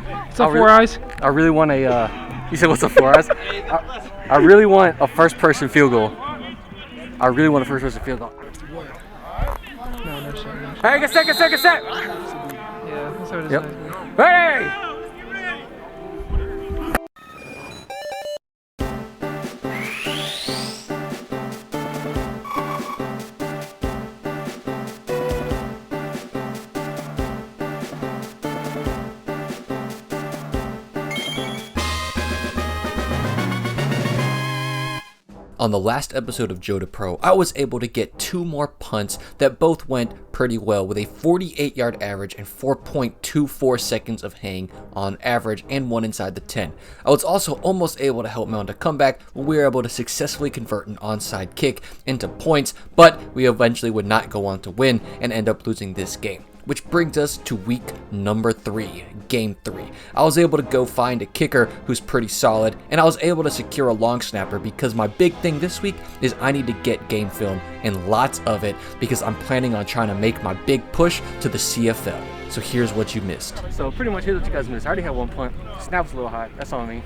What's up, Four Eyes? I really want a. You said what's up, Four Eyes? I really want a first-person field goal. I really want a first-person field goal. No, no shit. Hey, get set. Yeah, that's what it is. Yep. Ready! On the last episode of Joe to Pro, I was able to get 2 more punts that both went pretty well with a 48-yard average and 4.24 seconds of hang on average and 1 inside the 10. I was also almost able to help mount a comeback when we were able to successfully convert an onside kick into points, but we eventually would not go on to win and end up losing this game. Which brings us to week number 3, game 3. I was able to go find a kicker who's pretty solid, and I was able to secure a long snapper because my big thing this week is I need to get game film and lots of it because I'm planning on trying to make my big push to the CFL. So here's what you missed. So pretty much here's what you guys missed. I already had 1 punt. Snap's a little hot. That's on me.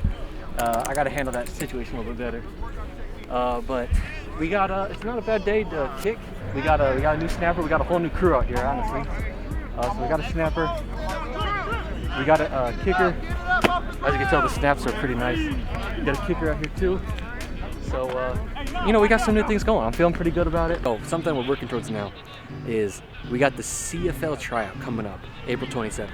I got to handle that situation a little bit better. But we got it's not a bad day to kick. We got a new snapper. We got a whole new crew out here, honestly. So we got a snapper, we got a kicker. As you can tell, the snaps are pretty nice. We got a kicker out here too. So, you know, we got some new things going. I'm feeling pretty good about it. Oh, something we're working towards now is we got the CFL tryout coming up, April 27th.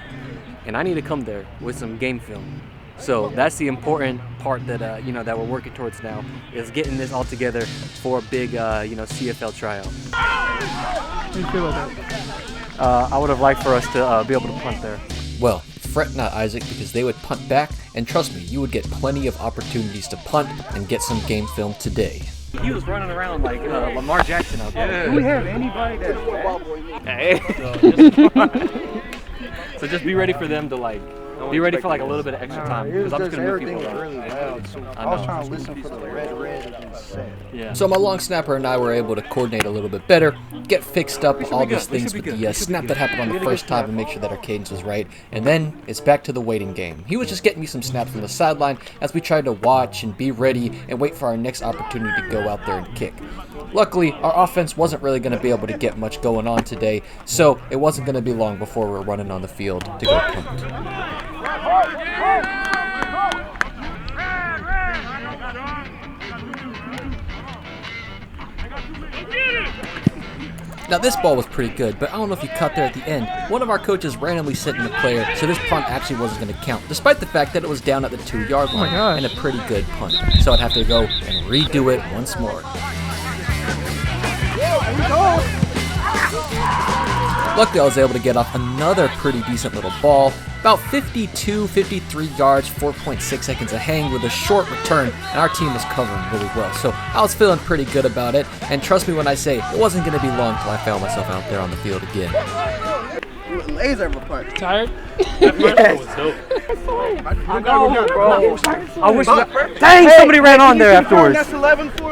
And I need to come there with some game film. So that's the important part that, you know, that we're working towards now is getting this all together for a big, you know, CFL tryout. How do you feel about that? I would have liked for us to be able to punt there. Well, fret not, Isaac, because they would punt back, and trust me, you would get plenty of opportunities to punt and get some game film today. He was running around like Lamar Jackson out there. Do we have anybody that's So just be ready for them to like, be ready for like a little bit of extra time because I'm just gonna move people around. Really loud, so I was trying to listen for the red and set. Yeah. So my long snapper and I were able to coordinate a little bit better, get fixed up all these things with the snap that happened on the first time and make sure that our cadence was right, and then it's back to the waiting game. He was just getting me some snaps from the sideline as we tried to watch and be ready and wait for our next opportunity to go out there and kick. Luckily, our offense wasn't really going to be able to get much going on today, so it wasn't going to be long before we were running on the field to go punt. Now this ball was pretty good, but I don't know if you caught there at the end. One of our coaches randomly sent in the player, so this punt actually wasn't going to count, despite the fact that it was down at the 2-yard line and a pretty good punt. So I'd have to go and redo it once more. Luckily, I was able to get off another pretty decent little ball, about 52, 53 yards, 4.6 seconds of hang with a short return, and our team was covering really well. So I was feeling pretty good about it, and trust me when I say it wasn't going to be long till I found myself out there on the field again. Laser punt. tired? I wish that, dang, somebody ran on there afterwards.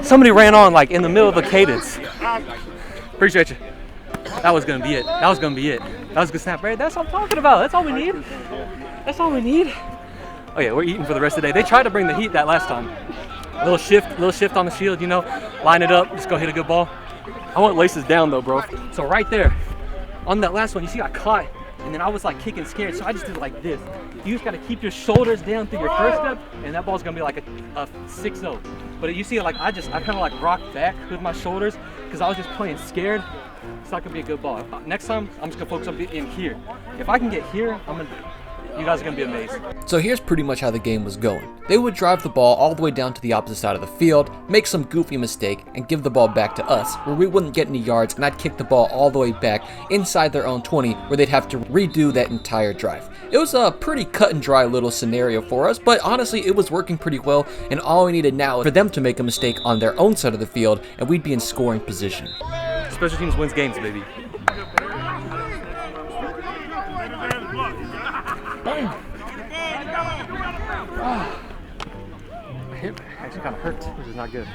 Somebody ran on like in the middle of the cadence. Appreciate you. That was gonna be it. That was gonna be it. That was a good snap, right? That's what I'm talking about. That's all we need. That's all we need. Oh yeah, we're eating for the rest of the day. They tried to bring the heat that last time. Little shift on the shield, you know. Line it up, just go hit a good ball. I want laces down though, bro. So right there, on that last one, you see I caught, and then I was like kicking scared, so I just did like this. You just gotta keep your shoulders down through your first step, and that ball's gonna be like a 6-0. But you see, like I kind of like rocked back with my shoulders because I was just playing scared. It's not gonna be a good ball. Next time, I'm just gonna focus on being in here. If I can get here, you guys are gonna be amazed. So here's pretty much how the game was going. They would drive the ball all the way down to the opposite side of the field, make some goofy mistake, and give the ball back to us, where we wouldn't get any yards, and I'd kick the ball all the way back inside their own 20, where they'd have to redo that entire drive. It was a pretty cut and dry little scenario for us, but honestly, it was working pretty well, and all we needed now is for them to make a mistake on their own side of the field, and we'd be in scoring position. Special teams wins games, baby. My hip actually kind of hurts, which is not good.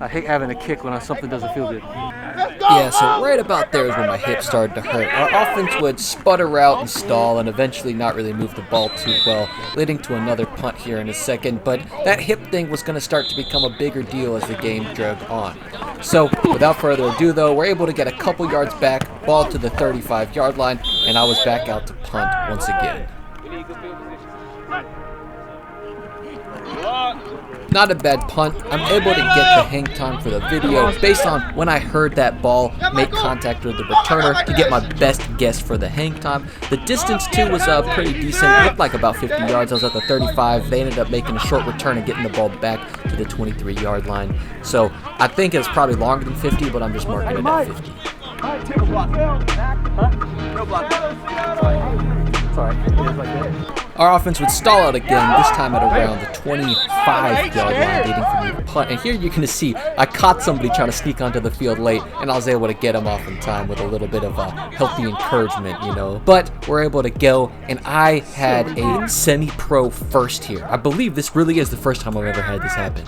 I hate having a kick when something doesn't feel good. Yeah, so right about there is when my hip started to hurt. Our offense would sputter out and stall and eventually not really move the ball too well, leading to another punt here in a second, but that hip thing was going to start to become a bigger deal as the game dragged on. So, without further ado though, we're able to get a couple yards back, ball to the 35-yard line, and I was back out to punt once again. Not a bad punt. I'm able to get the hang time for the video based on when I heard that ball make contact with the returner to get my best guess for the hang time. The distance too was pretty decent. It looked like about 50 yards. I was at the 35. They ended up making a short return and getting the ball back to the 23-yard line. So I think it's probably longer than 50, but I'm just marking it at 50. Our offense would stall out again, this time at around the 25-yard line, leading for me to punt. And here you can see I caught somebody trying to sneak onto the field late, and I was able to get him off in time with a little bit of healthy encouragement, you know. But we're able to go, and I had a semi-pro first here. I believe this really is the first time I've ever had this happen.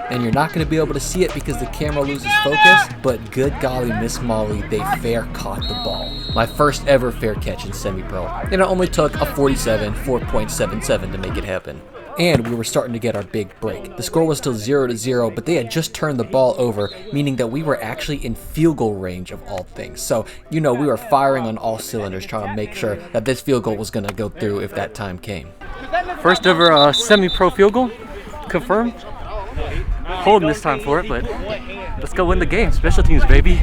And you're not going to be able to see it because the camera loses focus, but good golly, Miss Molly, they fair caught the ball. My first ever fair catch in semi-pro, and it only took a 4.77 to make it happen. And we were starting to get our big break. The score was still 0-0, but they had just turned the ball over, meaning that we were actually in field goal range of all things. So, you know, we were firing on all cylinders, trying to make sure that this field goal was going to go through if that time came. First ever semi-pro field goal, confirmed. Holding this time for it, but let's go win the game. Special teams, baby.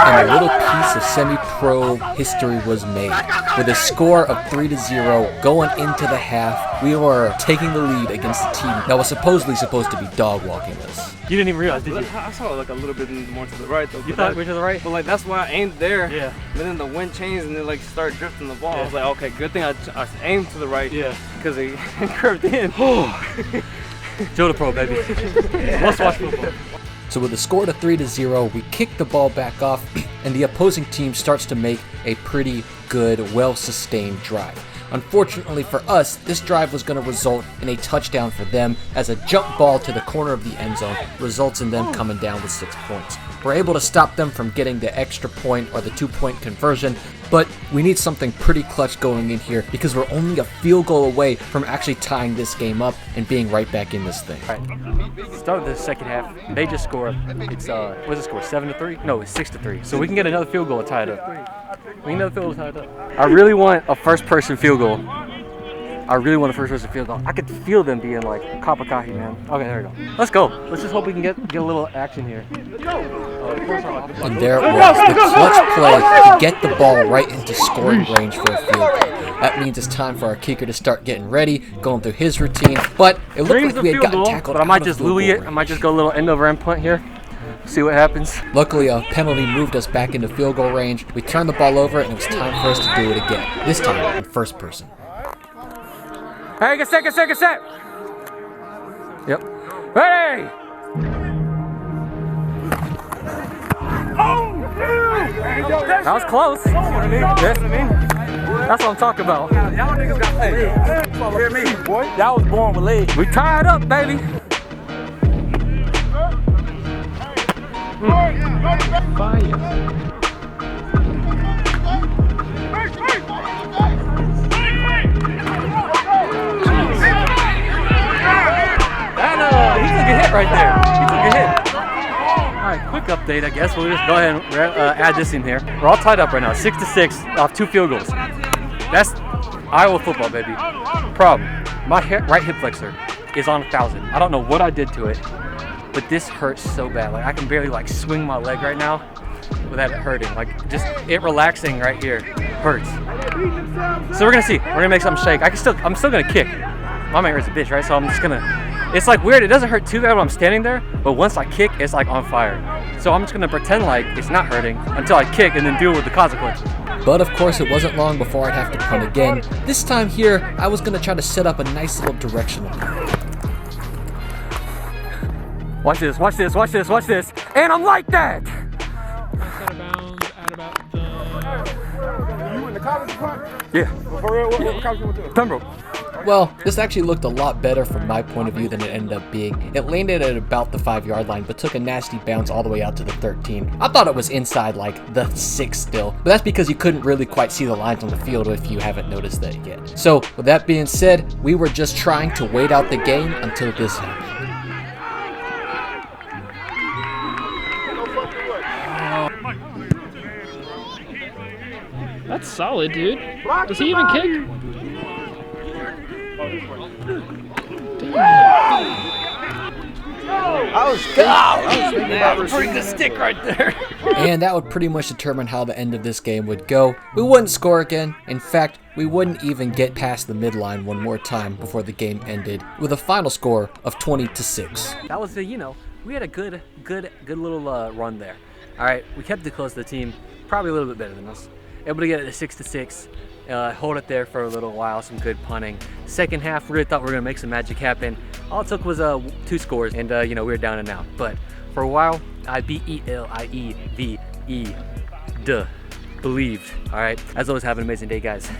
And a little piece of semi-pro history was made. With a score of 3-0 going into the half, we were taking the lead against the team that was supposedly supposed to be dog walking us. You didn't even realize, did you? I saw like a little bit more to the right though. You thought we were to the right? But like that's why I aimed there. Yeah. But then the wind changed and then like started drifting the ball. Yeah. I was like, okay, good thing I aimed to the right. Yeah. Because it curved in. Joe the Pro, baby. Let's watch football. So with the score to 3-0, we kick the ball back off, and the opposing team starts to make a pretty good, well-sustained drive. Unfortunately for us, this drive was going to result in a touchdown for them, as a jump ball to the corner of the end zone results in them coming down with 6 points. We're able to stop them from getting the extra point or the 2-point conversion, but we need something pretty clutch going in here because we're only a field goal away from actually tying this game up and being right back in this thing. All right, start the second half. They just scored. It's what's the score? 7-3? No, it's 6-3. So we can get another field goal to tie it up. We can get another field goal to tie it up. I really want a first-person field goal. I really want a first-person field goal. I could feel them being like Kapakahi, man. Okay, there we go. Let's go. Let's just hope we can get a little action here. And there it was, the clutch play to get the ball right into scoring range for a field goal. That means it's time for our kicker to start getting ready, going through his routine. But it looked like we had gotten tackled. But I might just Louis it. I might just go a little end-over-end punt here. See what happens. Luckily, a penalty moved us back into field goal range. We turned the ball over, and it was time for us to do it again. This time in first person. Hey, get set. Yep. Ready! That was close. That's what I'm talking about. Y'all niggas got legs. Hear me, boy? Y'all was born with legs. We tied up, baby. Fire. He took a hit right there. He took a hit. All right, quick update, I guess. We'll just go ahead and add this in here. We're all tied up right now, 6-6 off 2 field goals. That's Iowa football, baby. Problem, my right hip flexor is on 1,000. I don't know what I did to it, but this hurts so bad. Like I can barely like swing my leg right now without it hurting. Like just it relaxing right here hurts. So we're gonna see. We're gonna make something shake. I'm still gonna kick. My man hurts a bitch, right? So I'm just gonna. It's like weird. It doesn't hurt too bad when I'm standing there, but once I kick, it's like on fire. So I'm just gonna pretend like it's not hurting until I kick and then deal with the consequences. But of course, it wasn't long before I'd have to punt again. This time here, I was gonna try to set up a nice little directional punt. Watch this, watch this, watch this, watch this. And I'm like that. Out of bounds at about the. You in the college punt? Yeah. For real? What college you went to? Pembroke. Well, this actually looked a lot better from my point of view than it ended up being. It landed at about the 5-yard line, but took a nasty bounce all the way out to the 13. I thought it was inside like the 6 still, but that's because you couldn't really quite see the lines on the field if you haven't noticed that yet. So, with that being said, we were just trying to wait out the game until this happened. That's solid, dude. Does he even kick? I was thinking about Bring the stick right there. And that would pretty much determine how the end of this game would go. We wouldn't score again. In fact, we wouldn't even get past the midline one more time before the game ended, with a final score of 20-6. That was the, we had a good little run there. All right, we kept it close to the team, probably a little bit better than us. Able to get it to 6-6, hold it there for a little while, some good punting. Second half, really thought we were gonna make some magic happen. All it took was 2 scores, and we were down and out. But for a while, I believed. All right, as always, have an amazing day, guys,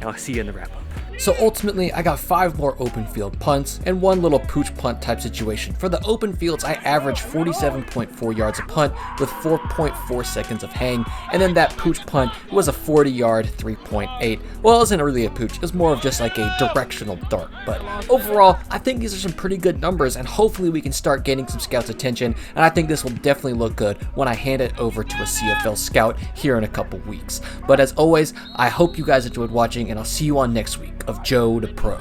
and I'll see you in the wrap up. So ultimately, I got 5 more open field punts and 1 little pooch punt type situation. For the open fields, I averaged 47.4 yards a punt with 4.4 seconds of hang, and then that pooch punt was a 40-yard 3.8. Well, it wasn't really a pooch, it was more of just like a directional dart. But overall, I think these are some pretty good numbers, and hopefully we can start gaining some scouts' attention, and I think this will definitely look good when I hand it over to a CFL scout here in a couple weeks. But as always, I hope you guys enjoyed watching, and I'll see you on next week of Joe to Pro.